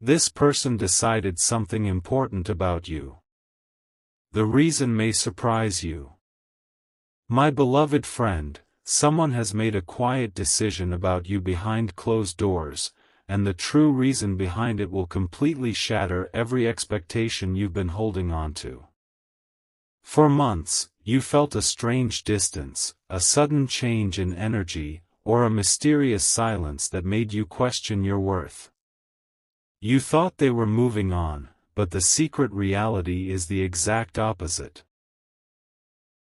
This person decided something important about you. The reason may surprise you. My beloved friend, someone has made a quiet decision about you behind closed doors, and the true reason behind it will completely shatter every expectation you've been holding on to. For months, you felt a strange distance, a sudden change in energy, or a mysterious silence that made you question your worth. You thought they were moving on, but the secret reality is the exact opposite.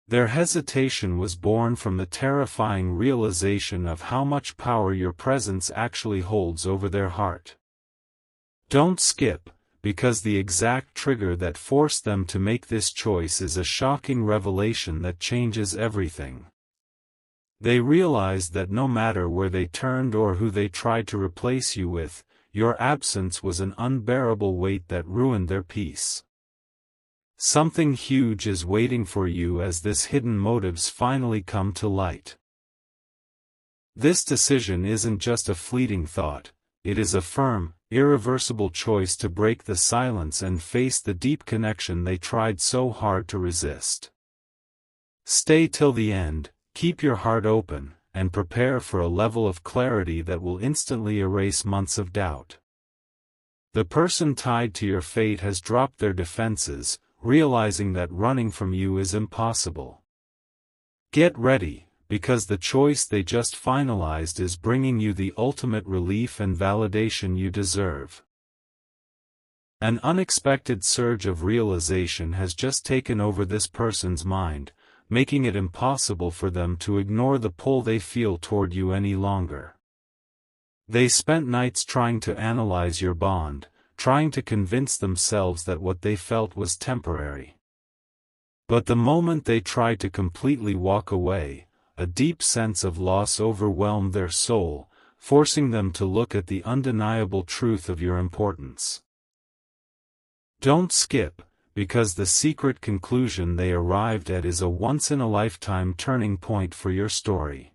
Their hesitation was born from the terrifying realization of how much power your presence actually holds over their heart. Don't skip, because the exact trigger that forced them to make this choice is a shocking revelation that changes everything. They realized that no matter where they turned or who they tried to replace you with, your absence was an unbearable weight that ruined their peace. Something huge is waiting for you as this hidden motives finally come to light. This decision isn't just a fleeting thought, it is a firm, irreversible choice to break the silence and face the deep connection they tried so hard to resist. Stay till the end, keep your heart open, and prepare for a level of clarity that will instantly erase months of doubt. The person tied to your fate has dropped their defenses, realizing that running from you is impossible. Get ready, because the choice they just finalized is bringing you the ultimate relief and validation you deserve. An unexpected surge of realization has just taken over this person's mind, making it impossible for them to ignore the pull they feel toward you any longer. They spent nights trying to analyze your bond, trying to convince themselves that what they felt was temporary. But the moment they tried to completely walk away, a deep sense of loss overwhelmed their soul, forcing them to look at the undeniable truth of your importance. Don't skip, because the secret conclusion they arrived at is a once-in-a-lifetime turning point for your story.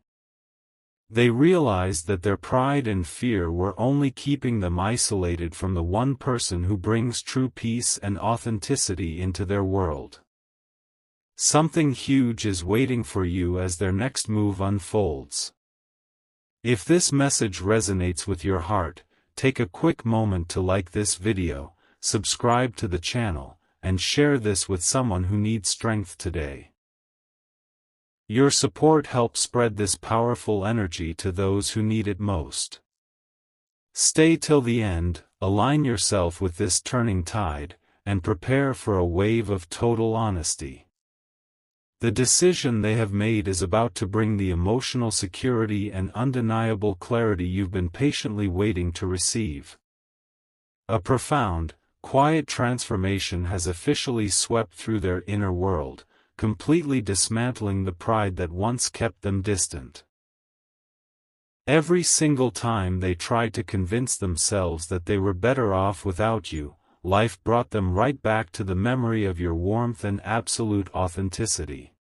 They realized that their pride and fear were only keeping them isolated from the one person who brings true peace and authenticity into their world. Something huge is waiting for you as their next move unfolds. If this message resonates with your heart, take a quick moment to like this video, subscribe to the channel, and share this with someone who needs strength today. Your support helps spread this powerful energy to those who need it most. Stay till the end, align yourself with this turning tide, and prepare for a wave of total honesty. The decision they have made is about to bring the emotional security and undeniable clarity you've been patiently waiting to receive. A profound, quiet transformation has officially swept through their inner world, completely dismantling the pride that once kept them distant. Every single time they tried to convince themselves that they were better off without you, life brought them right back to the memory of your warmth and absolute authenticity.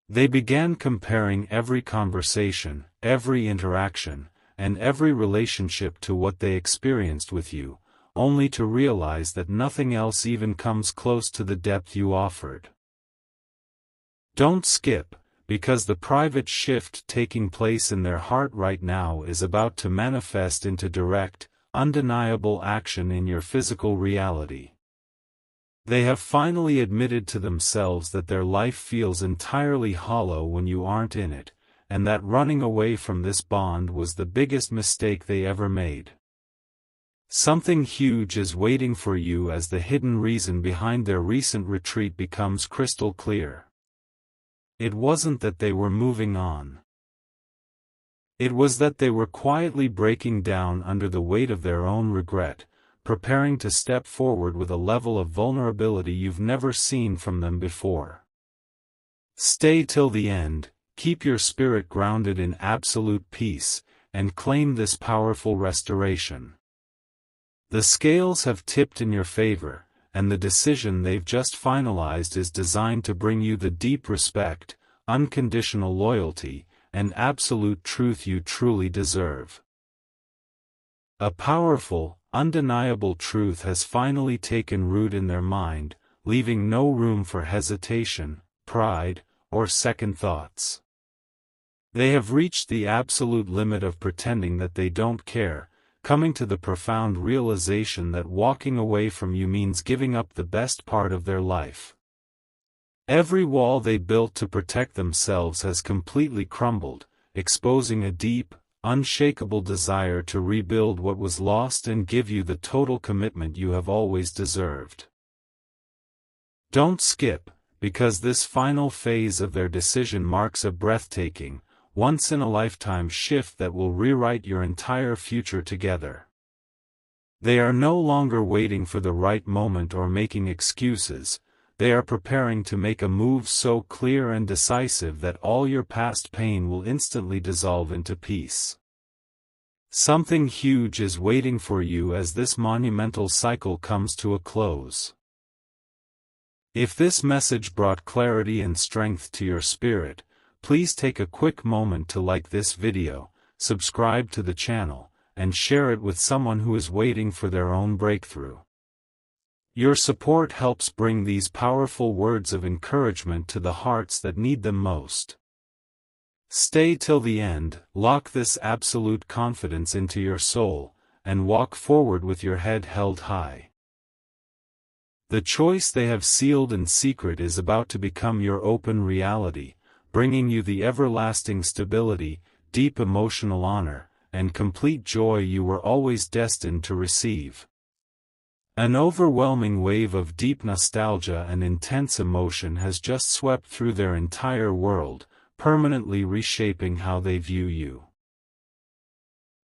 They began comparing every conversation, every interaction, and every relationship to what they experienced with you, only to realize that nothing else even comes close to the depth you offered. Don't skip, because the private shift taking place in their heart right now is about to manifest into direct, undeniable action in your physical reality. They have finally admitted to themselves that their life feels entirely hollow when you aren't in it, and that running away from this bond was the biggest mistake they ever made. Something huge is waiting for you as the hidden reason behind their recent retreat becomes crystal clear. It wasn't that they were moving on. It was that they were quietly breaking down under the weight of their own regret, preparing to step forward with a level of vulnerability you've never seen from them before. Stay till the end, keep your spirit grounded in absolute peace, and claim this powerful restoration. The scales have tipped in your favor, and the decision they've just finalized is designed to bring you the deep respect, unconditional loyalty, and absolute truth you truly deserve. A powerful, undeniable truth has finally taken root in their mind, leaving no room for hesitation, pride, or second thoughts. They have reached the absolute limit of pretending that they don't care, coming to the profound realization that walking away from you means giving up the best part of their life. Every wall they built to protect themselves has completely crumbled, exposing a deep, unshakable desire to rebuild what was lost and give you the total commitment you have always deserved. Don't skip, because this final phase of their decision marks a breathtaking, once-in-a-lifetime shift that will rewrite your entire future together. They are no longer waiting for the right moment or making excuses. They are preparing to make a move so clear and decisive that all your past pain will instantly dissolve into peace. Something huge is waiting for you as this monumental cycle comes to a close. If this message brought clarity and strength to your spirit, please take a quick moment to like this video, subscribe to the channel, and share it with someone who is waiting for their own breakthrough. Your support helps bring these powerful words of encouragement to the hearts that need them most. Stay till the end, lock this absolute confidence into your soul, and walk forward with your head held high. The choice they have sealed in secret is about to become your open reality, bringing you the everlasting stability, deep emotional honor, and complete joy you were always destined to receive. An overwhelming wave of deep nostalgia and intense emotion has just swept through their entire world, permanently reshaping how they view you.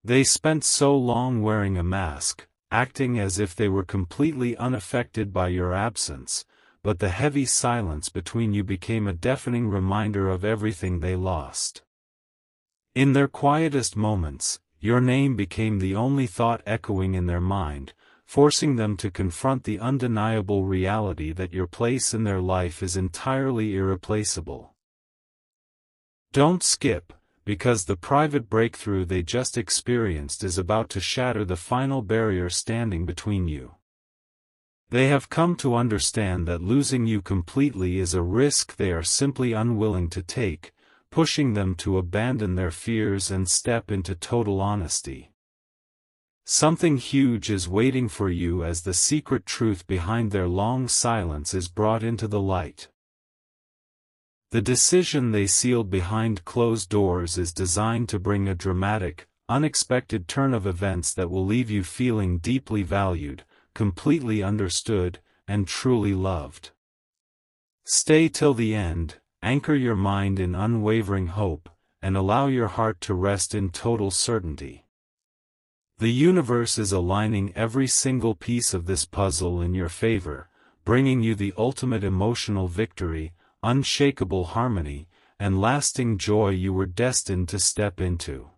They spent so long wearing a mask, acting as if they were completely unaffected by your absence, but the heavy silence between you became a deafening reminder of everything they lost. In their quietest moments, your name became the only thought echoing in their mind, forcing them to confront the undeniable reality that your place in their life is entirely irreplaceable. Don't skip, because the private breakthrough they just experienced is about to shatter the final barrier standing between you. They have come to understand that losing you completely is a risk they are simply unwilling to take, pushing them to abandon their fears and step into total honesty. Something huge is waiting for you as the secret truth behind their long silence is brought into the light. The decision they sealed behind closed doors is designed to bring a dramatic, unexpected turn of events that will leave you feeling deeply valued, completely understood, and truly loved. Stay till the end, anchor your mind in unwavering hope, and allow your heart to rest in total certainty. The universe is aligning every single piece of this puzzle in your favor, bringing you the ultimate emotional victory, unshakable harmony, and lasting joy you were destined to step into.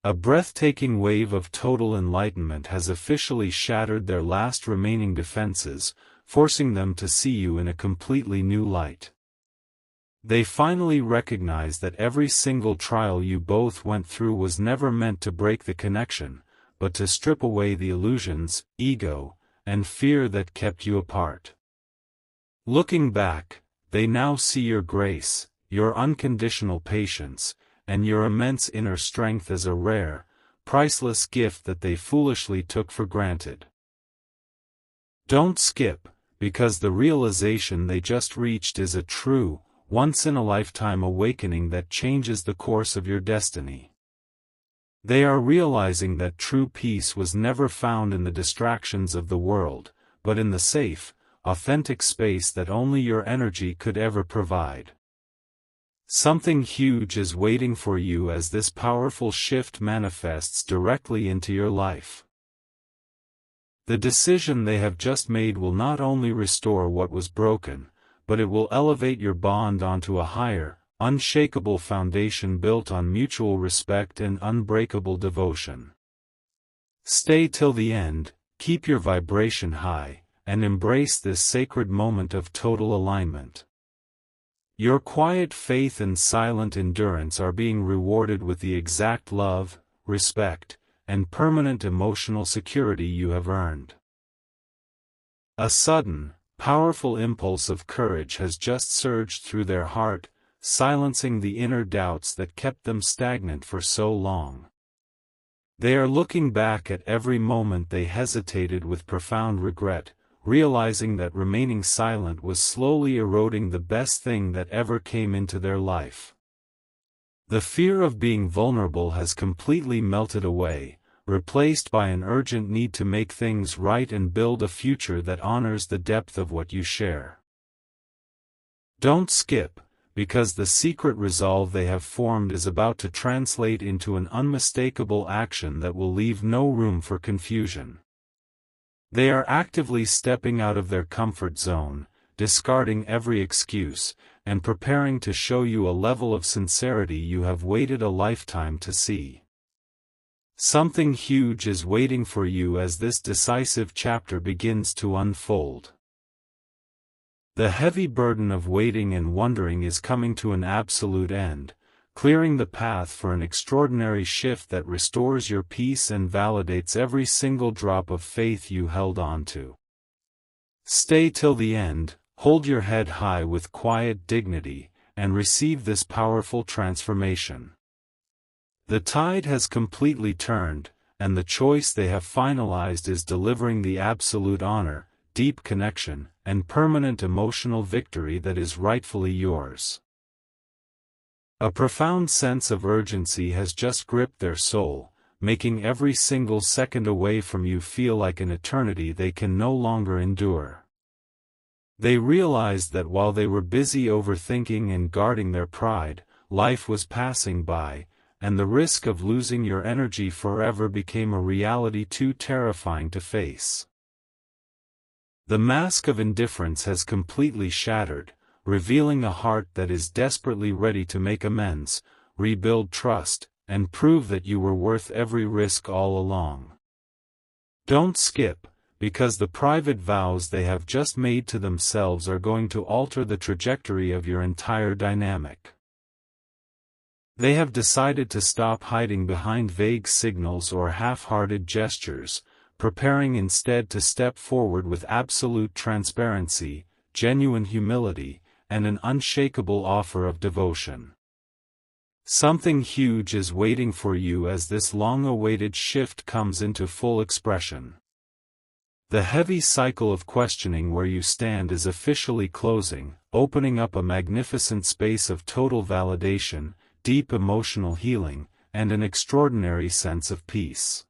A breathtaking wave of total enlightenment has officially shattered their last remaining defenses, forcing them to see you in a completely new light. They finally recognize that every single trial you both went through was never meant to break the connection, but to strip away the illusions, ego, and fear that kept you apart. Looking back, they now see your grace, your unconditional patience, and your immense inner strength as a rare, priceless gift that they foolishly took for granted. Don't skip, because the realization they just reached is a true, once-in-a-lifetime awakening that changes the course of your destiny. They are realizing that true peace was never found in the distractions of the world, but in the safe, authentic space that only your energy could ever provide. Something huge is waiting for you as this powerful shift manifests directly into your life. The decision they have just made will not only restore what was broken, but it will elevate your bond onto a higher, unshakable foundation built on mutual respect and unbreakable devotion. Stay till the end, keep your vibration high, and embrace this sacred moment of total alignment. Your quiet faith and silent endurance are being rewarded with the exact love, respect, and permanent emotional security you have earned. A sudden, powerful impulse of courage has just surged through their heart, silencing the inner doubts that kept them stagnant for so long. They are looking back at every moment they hesitated with profound regret, realizing that remaining silent was slowly eroding the best thing that ever came into their life. The fear of being vulnerable has completely melted away, replaced by an urgent need to make things right and build a future that honors the depth of what you share. Don't skip, because the secret resolve they have formed is about to translate into an unmistakable action that will leave no room for confusion. They are actively stepping out of their comfort zone, discarding every excuse, and preparing to show you a level of sincerity you have waited a lifetime to see. Something huge is waiting for you as this decisive chapter begins to unfold. The heavy burden of waiting and wondering is coming to an absolute end, clearing the path for an extraordinary shift that restores your peace and validates every single drop of faith you held on to. Stay till the end, hold your head high with quiet dignity, and receive this powerful transformation. The tide has completely turned, and the choice they have finalized is delivering the absolute honor, deep connection, and permanent emotional victory that is rightfully yours. A profound sense of urgency has just gripped their soul, making every single second away from you feel like an eternity they can no longer endure. They realized that while they were busy overthinking and guarding their pride, life was passing by, and the risk of losing your energy forever became a reality too terrifying to face. The mask of indifference has completely shattered, revealing a heart that is desperately ready to make amends, rebuild trust, and prove that you were worth every risk all along. Don't skip, because the private vows they have just made to themselves are going to alter the trajectory of your entire dynamic. They have decided to stop hiding behind vague signals or half-hearted gestures, preparing instead to step forward with absolute transparency, genuine humility, and an unshakable offer of devotion. Something huge is waiting for you as this long-awaited shift comes into full expression. The heavy cycle of questioning where you stand is officially closing, opening up a magnificent space of total validation, deep emotional healing, and an extraordinary sense of peace.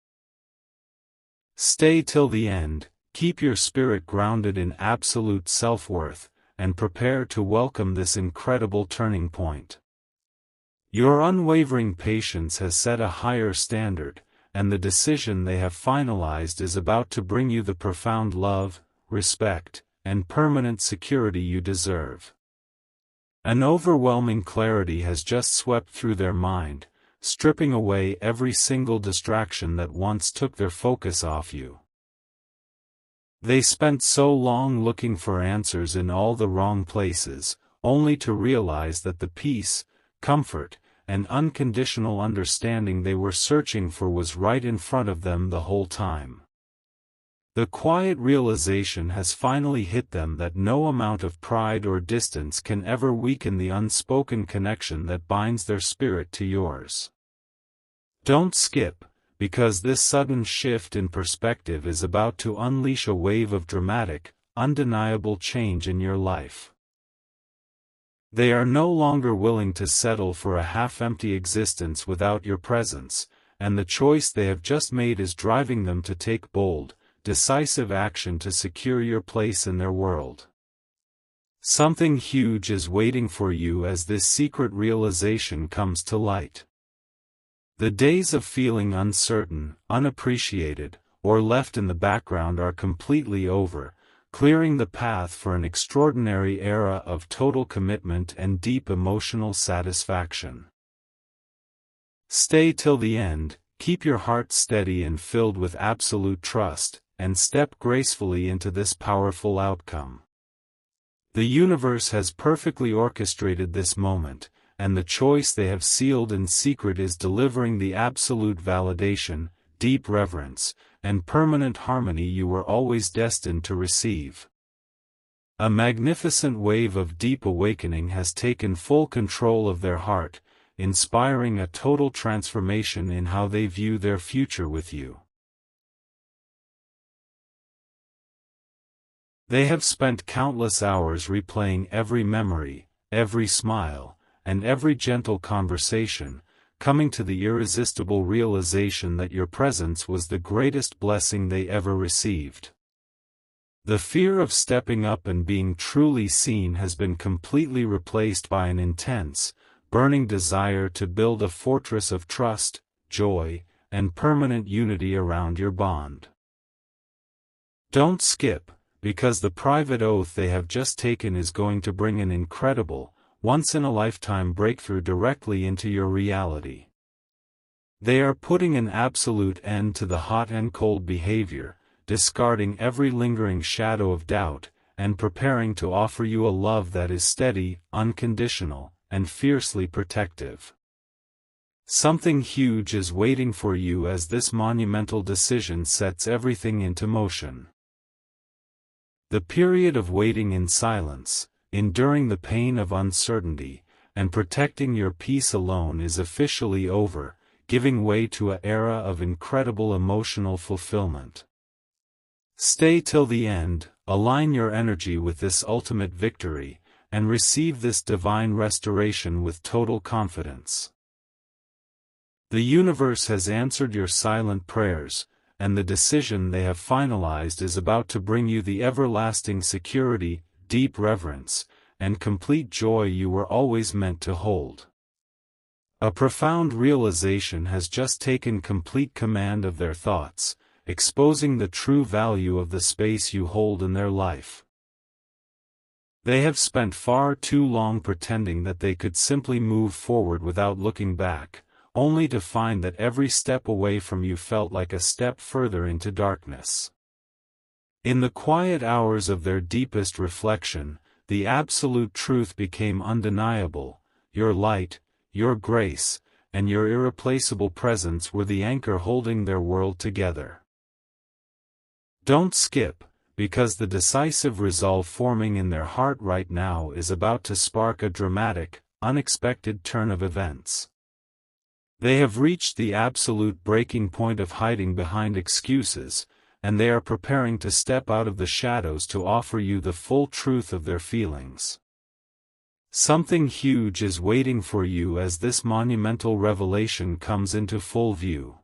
Stay till the end, keep your spirit grounded in absolute self-worth, and prepare to welcome this incredible turning point. Your unwavering patience has set a higher standard, and the decision they have finalized is about to bring you the profound love, respect, and permanent security you deserve. An overwhelming clarity has just swept through their mind, stripping away every single distraction that once took their focus off you. They spent so long looking for answers in all the wrong places, only to realize that the peace, comfort, and unconditional understanding they were searching for was right in front of them the whole time. The quiet realization has finally hit them that no amount of pride or distance can ever weaken the unspoken connection that binds their spirit to yours. Don't skip, because this sudden shift in perspective is about to unleash a wave of dramatic, undeniable change in your life. They are no longer willing to settle for a half-empty existence without your presence, and the choice they have just made is driving them to take bold, decisive action to secure your place in their world. Something huge is waiting for you as this secret realization comes to light. The days of feeling uncertain, unappreciated, or left in the background are completely over, clearing the path for an extraordinary era of total commitment and deep emotional satisfaction. Stay till the end, keep your heart steady and filled with absolute trust, and step gracefully into this powerful outcome. The universe has perfectly orchestrated this moment, and the choice they have sealed in secret is delivering the absolute validation, deep reverence, and permanent harmony you were always destined to receive. A magnificent wave of deep awakening has taken full control of their heart, inspiring a total transformation in how they view their future with you. They have spent countless hours replaying every memory, every smile, and every gentle conversation, coming to the irresistible realization that your presence was the greatest blessing they ever received. The fear of stepping up and being truly seen has been completely replaced by an intense, burning desire to build a fortress of trust, joy, and permanent unity around your bond. Don't skip, because the private oath they have just taken is going to bring an incredible, once-in-a-lifetime breakthrough directly into your reality. They are putting an absolute end to the hot and cold behavior, discarding every lingering shadow of doubt, and preparing to offer you a love that is steady, unconditional, and fiercely protective. Something huge is waiting for you as this monumental decision sets everything into motion. The period of waiting in silence, enduring the pain of uncertainty, and protecting your peace alone is officially over, giving way to an era of incredible emotional fulfillment. Stay till the end, align your energy with this ultimate victory, and receive this divine restoration with total confidence. The universe has answered your silent prayers, and the decision they have finalized is about to bring you the everlasting security, deep reverence, and complete joy you were always meant to hold. A profound realization has just taken complete command of their thoughts, exposing the true value of the space you hold in their life. They have spent far too long pretending that they could simply move forward without looking back, only to find that every step away from you felt like a step further into darkness. In the quiet hours of their deepest reflection, the absolute truth became undeniable: your light, your grace, and your irreplaceable presence were the anchor holding their world together. Don't skip, because the decisive resolve forming in their heart right now is about to spark a dramatic, unexpected turn of events. They have reached the absolute breaking point of hiding behind excuses, and they are preparing to step out of the shadows to offer you the full truth of their feelings. Something huge is waiting for you as this monumental revelation comes into full view.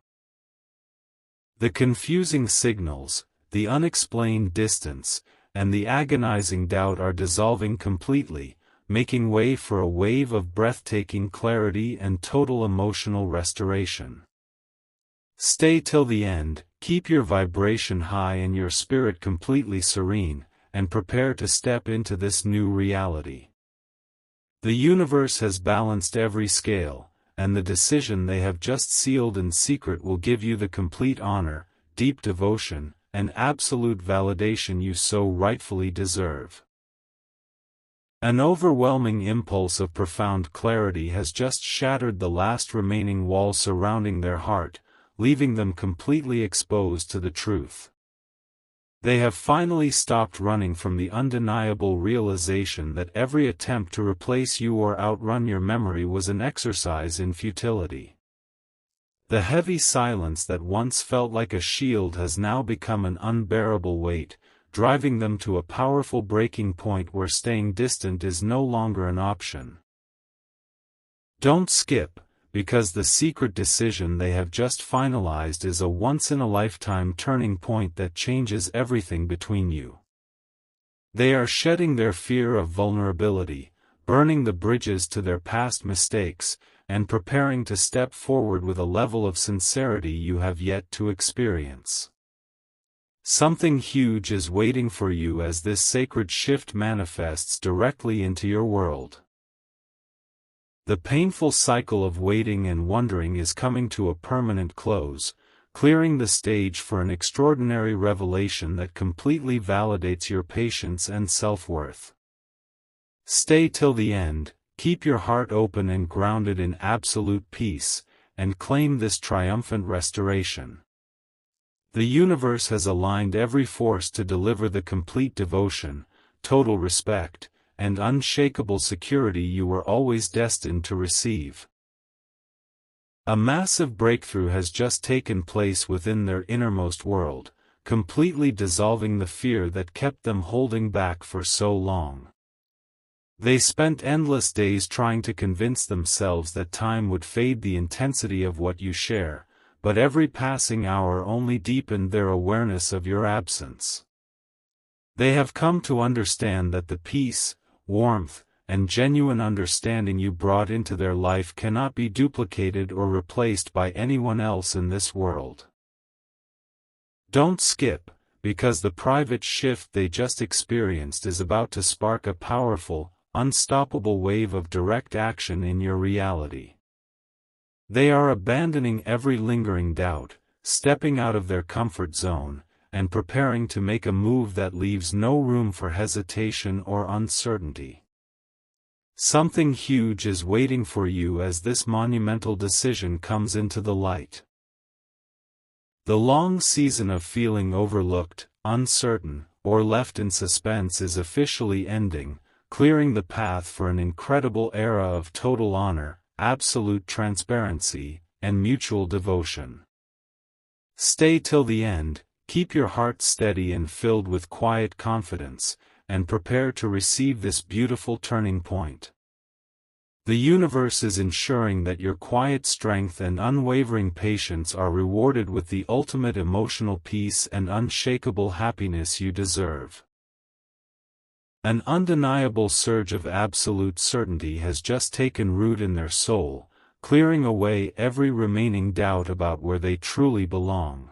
The confusing signals, the unexplained distance, and the agonizing doubt are dissolving completely, making way for a wave of breathtaking clarity and total emotional restoration. Stay till the end, keep your vibration high and your spirit completely serene, and prepare to step into this new reality. The universe has balanced every scale, and the decision they have just sealed in secret will give you the complete honor, deep devotion, and absolute validation you so rightfully deserve. An overwhelming impulse of profound clarity has just shattered the last remaining wall surrounding their heart, leaving them completely exposed to the truth. They have finally stopped running from the undeniable realization that every attempt to replace you or outrun your memory was an exercise in futility. The heavy silence that once felt like a shield has now become an unbearable weight, driving them to a powerful breaking point where staying distant is no longer an option. Don't skip, because the secret decision they have just finalized is a once-in-a-lifetime turning point that changes everything between you. They are shedding their fear of vulnerability, burning the bridges to their past mistakes, and preparing to step forward with a level of sincerity you have yet to experience. Something huge is waiting for you as this sacred shift manifests directly into your world. The painful cycle of waiting and wondering is coming to a permanent close, clearing the stage for an extraordinary revelation that completely validates your patience and self-worth. Stay till the end, keep your heart open and grounded in absolute peace, and claim this triumphant restoration. The universe has aligned every force to deliver the complete devotion, total respect, and unshakable security you were always destined to receive. A massive breakthrough has just taken place within their innermost world, completely dissolving the fear that kept them holding back for so long. They spent endless days trying to convince themselves that time would fade the intensity of what you share, but every passing hour only deepened their awareness of your absence. They have come to understand that the peace, warmth, and genuine understanding you brought into their life cannot be duplicated or replaced by anyone else in this world. Don't skip, because the private shift they just experienced is about to spark a powerful, unstoppable wave of direct action in your reality. They are abandoning every lingering doubt, stepping out of their comfort zone, and preparing to make a move that leaves no room for hesitation or uncertainty. Something huge is waiting for you as this monumental decision comes into the light. The long season of feeling overlooked, uncertain, or left in suspense is officially ending, clearing the path for an incredible era of total honor, absolute transparency, and mutual devotion. Stay till the end, keep your heart steady and filled with quiet confidence, and prepare to receive this beautiful turning point. The universe is ensuring that your quiet strength and unwavering patience are rewarded with the ultimate emotional peace and unshakable happiness you deserve. An undeniable surge of absolute certainty has just taken root in their soul, clearing away every remaining doubt about where they truly belong.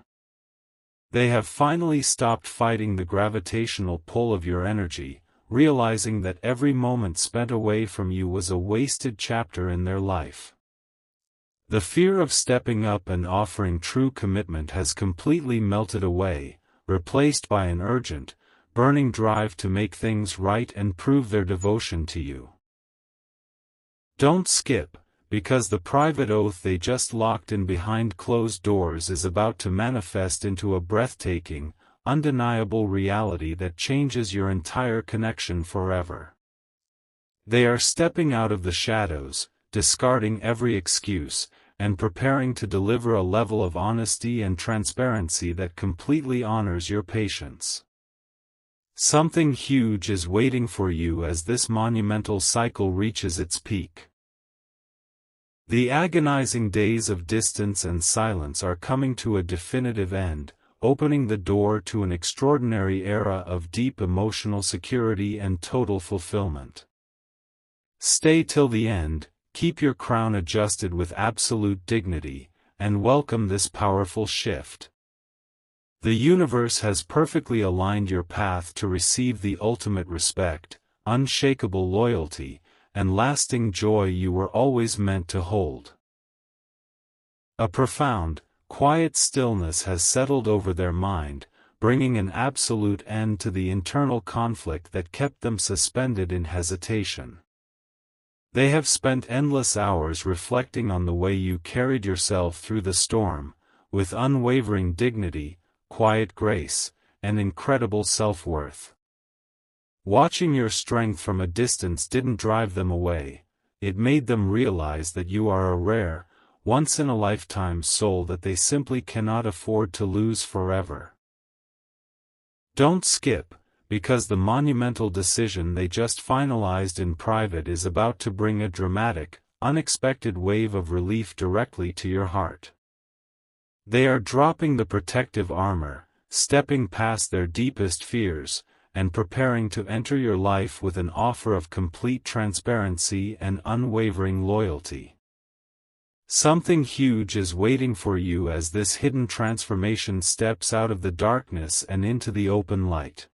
They have finally stopped fighting the gravitational pull of your energy, realizing that every moment spent away from you was a wasted chapter in their life. The fear of stepping up and offering true commitment has completely melted away, replaced by an urgent, burning drive to make things right and prove their devotion to you. Don't skip, because the private oath they just locked in behind closed doors is about to manifest into a breathtaking, undeniable reality that changes your entire connection forever. They are stepping out of the shadows, discarding every excuse, and preparing to deliver a level of honesty and transparency that completely honors your patience. Something huge is waiting for you as this monumental cycle reaches its peak. The agonizing days of distance and silence are coming to a definitive end, opening the door to an extraordinary era of deep emotional security and total fulfillment. Stay till the end, keep your crown adjusted with absolute dignity, and welcome this powerful shift. The universe has perfectly aligned your path to receive the ultimate respect, unshakable loyalty, and lasting joy you were always meant to hold. A profound, quiet stillness has settled over their mind, bringing an absolute end to the internal conflict that kept them suspended in hesitation. They have spent endless hours reflecting on the way you carried yourself through the storm, with unwavering dignity, quiet grace, and incredible self-worth. Watching your strength from a distance didn't drive them away, it made them realize that you are a rare, once-in-a-lifetime soul that they simply cannot afford to lose forever. Don't skip, because the monumental decision they just finalized in private is about to bring a dramatic, unexpected wave of relief directly to your heart. They are dropping the protective armor, stepping past their deepest fears, and preparing to enter your life with an offer of complete transparency and unwavering loyalty. Something huge is waiting for you as this hidden transformation steps out of the darkness and into the open light.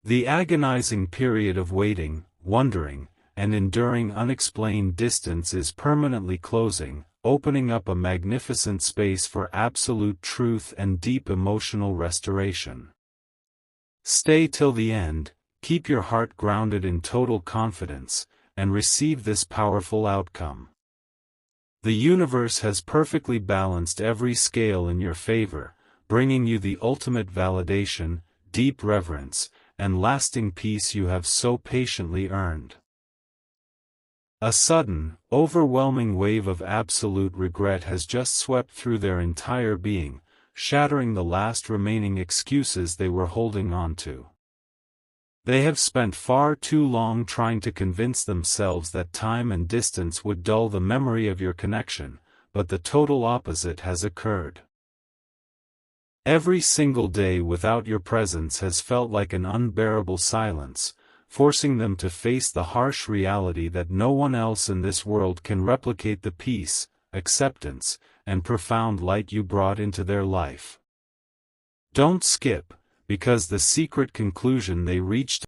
The agonizing period of waiting, wondering, and enduring unexplained distance is permanently closing, opening up a magnificent space for absolute truth and deep emotional restoration. Stay till the end, keep your heart grounded in total confidence, and receive this powerful outcome. The universe has perfectly balanced every scale in your favor, bringing you the ultimate validation, deep reverence, and lasting peace you have so patiently earned. A sudden, overwhelming wave of absolute regret has just swept through their entire being, shattering the last remaining excuses they were holding on to. They have spent far too long trying to convince themselves that time and distance would dull the memory of your connection, but the total opposite has occurred. Every single day without your presence has felt like an unbearable silence, forcing them to face the harsh reality that no one else in this world can replicate the peace, acceptance, and profound light you brought into their life. Don't skip, because the secret conclusion they reached